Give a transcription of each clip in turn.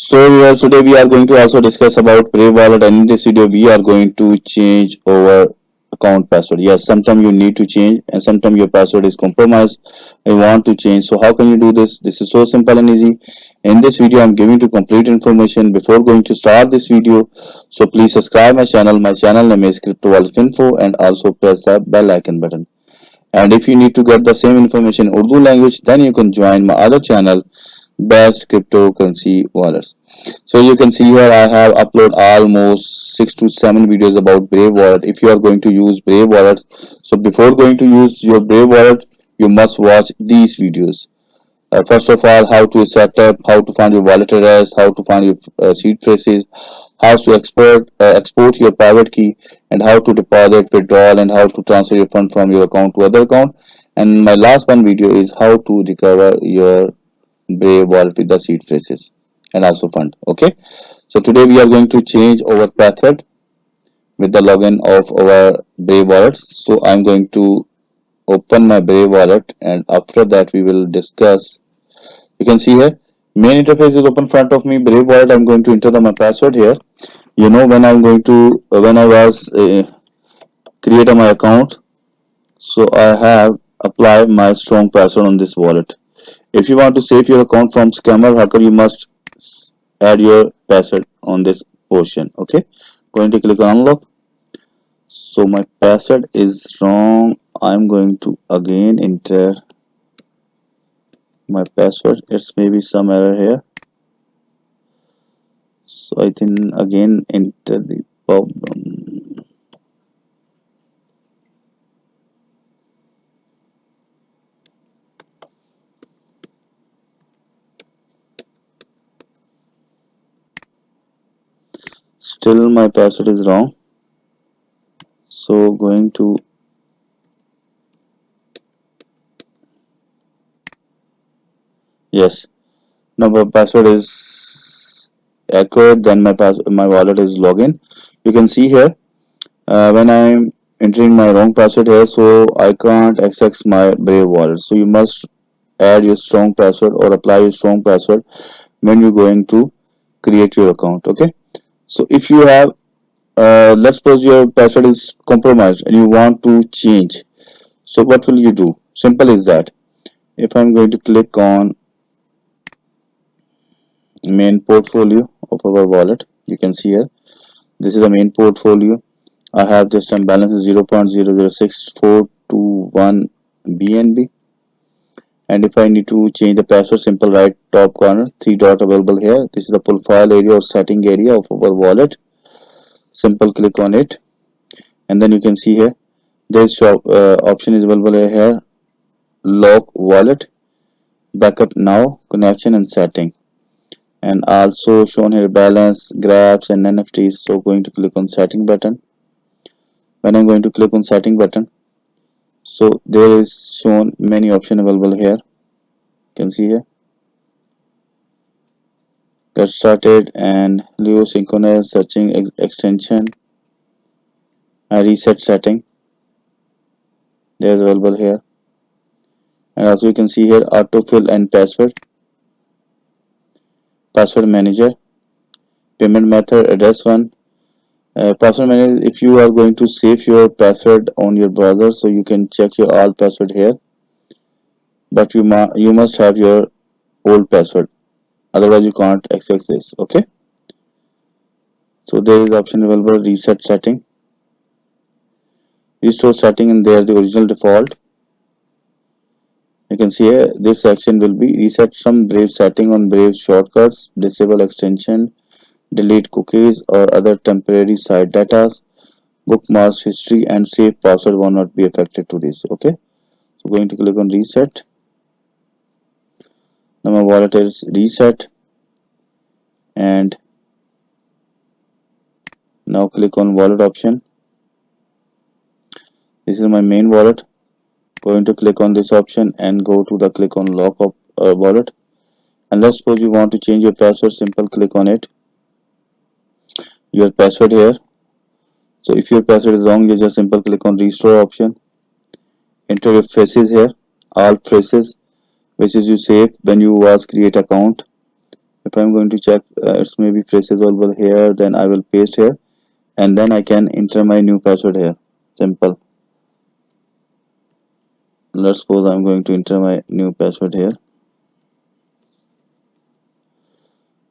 So yes, today we are going to also discuss about Brave Wallet, and in this video we are going to change our account password. Yes, sometimes you need to change and sometimes your password is compromised and you want to change. So how can you do this? This is so simple and easy. In this video I'm giving you complete information. Before going to start this video, so please subscribe my channel. My channel name is Crypto Wallet Info, and also press the bell icon button. And if you need to get the same information in Urdu language, then you can join my other channel, Best Cryptocurrency Wallets. So you can see here I have uploaded almost 6 to 7 videos about Brave Wallet. If you are going to use Brave Wallet, so before going to use your Brave Wallet, you must watch these videos. First of all, how to set up, how to find your wallet address, how to find your seed phrases, how to export your private key, and how to deposit, withdrawal, and how to transfer your fund from your account to other account. And my last one video is how to recover your Brave Wallet with the seed phrases and also fund. Okay, so today we are going to change our password with the login of our Brave Wallet. So I'm going to open my Brave Wallet, and after that we will discuss. You can see here main interface is open front of me. Brave Wallet, I'm going to enter my password here. You know, when I'm going to when I was create my account, so I have applied my strong password on this wallet. If you want to save your account from scammer hacker, you must add your password on this portion. Okay, going to click on unlock. So my password is wrong. I'm going to again enter my password. It's maybe some error here. So I think again enter the problem. Still my password is wrong. So going to yes. Now my password is accurate. Then my wallet is login. You can see here when I'm entering my wrong password here, so I can't access my Brave wallet. So you must add your strong password or apply your strong password when you're going to create your account. Okay, so if you have let's suppose your password is compromised and you want to change, so what will you do? Simple is that. If I'm going to click on main portfolio of our wallet, you can see here this is the main portfolio. I have this time balance is 0.006421 BNB, and if I need to change the password, simple right top corner, three dot available here. This is the profile area or setting area of our wallet. Simple click on it, and then you can see here this option is available here: lock wallet, backup now, connection, and setting. And also shown here balance, graphs, and NFTs. So going to click on setting button. When I'm going to click on setting button, so there is shown many options available here. You can see here get started and Leo synchronous searching extension and reset setting. There is available here, and also you can see here autofill and password manager, payment method, address one. Password manager, if you are going to save your password on your browser, so you can check your all password here, but you must have your old password, otherwise you can't access this. Okay, so there is option available reset setting, restore setting, and there the original default. You can see here this section will be reset some Brave setting on Brave shortcuts, disable extension, delete cookies or other temporary site data, bookmarks history, and save password will not be affected to this. Okay, so going to click on reset. Now my wallet is reset, and now click on wallet option. This is my main wallet. Going to click on this option and go to the click on lock of wallet. And let's suppose you want to change your password, simple click on it, your password here. So if your password is wrong, you just simple click on restore option, enter your phrases here, all phrases which is you save when you was create account. If I'm going to check it's maybe phrases available here, then I will paste here, and then I can enter my new password here. Simple. Let's suppose I'm going to enter my new password here.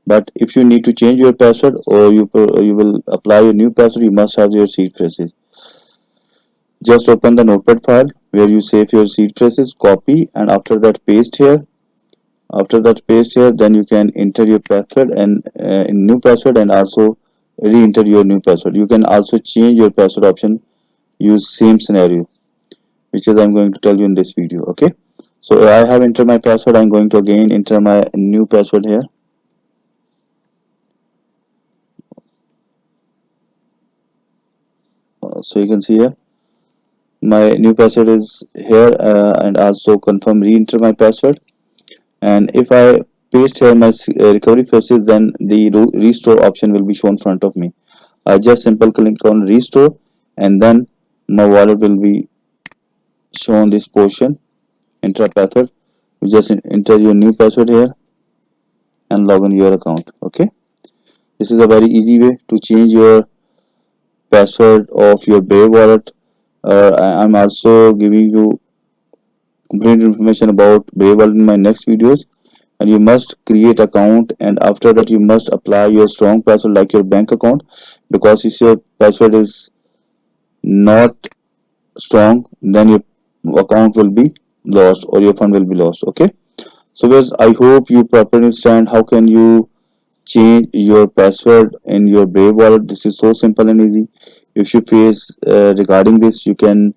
But if you need to change your password, or you will apply your new password, you must have your seed phrases. Just open the notepad file where you save your seed phrases, copy, and after that paste here. After that paste here, then you can enter your password and in new password, and also re-enter your new password. You can also change your password option, use same scenario, which is I'm going to tell you in this video. Okay, so I have entered my password. I'm going to again enter my new password here. So you can see here my new password is here, and also confirm re-enter my password. And if I paste here my recovery phrases, then the restore option will be shown in front of me. I just simple click on restore, and then my wallet will be shown this portion. Enter a password. You just enter your new password here and log in your account. Okay, this is a very easy way to change your password of your Brave wallet. I'm also giving you complete information about Brave wallet in my next videos. And you must create account, and after that you must apply your strong password like your bank account, because if your password is not strong, then your account will be lost or your fund will be lost. Okay, so guys, I hope you properly understand how can you change your password in your Brave wallet. This is so simple and easy. If you face regarding this, you can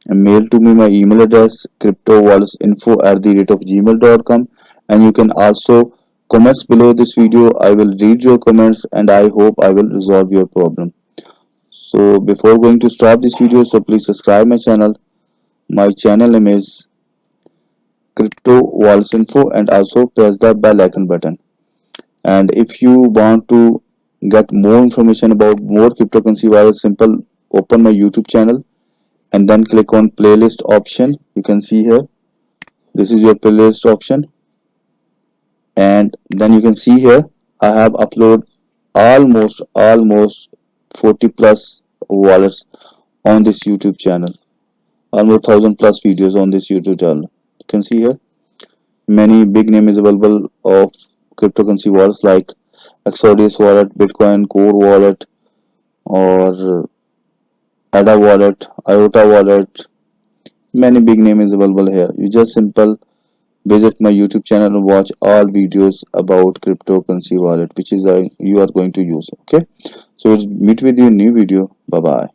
mail to me. My email address cryptowalletsinfo@gmail.com, and you can also comments below this video. I will read your comments, and I hope I will resolve your problem. So before going to stop this video, so please subscribe my channel. My channel name is Crypto Wallets Info, and also press the bell icon button. And if you want to get more information about more cryptocurrency wallets, simple open my YouTube channel and then click on playlist option. You can see here, this is your playlist option, and then you can see here I have uploaded almost 40 plus wallets on this YouTube channel, almost 1000 plus videos on this YouTube channel. You can see here many big names available of cryptocurrency wallets like Exodus wallet, Bitcoin Core wallet, or ADA wallet, IOTA wallet. Many big names available here. You just simple visit my YouTube channel and watch all videos about cryptocurrency wallet, which is you are going to use. Okay, so we'll meet with you in new video. Bye bye.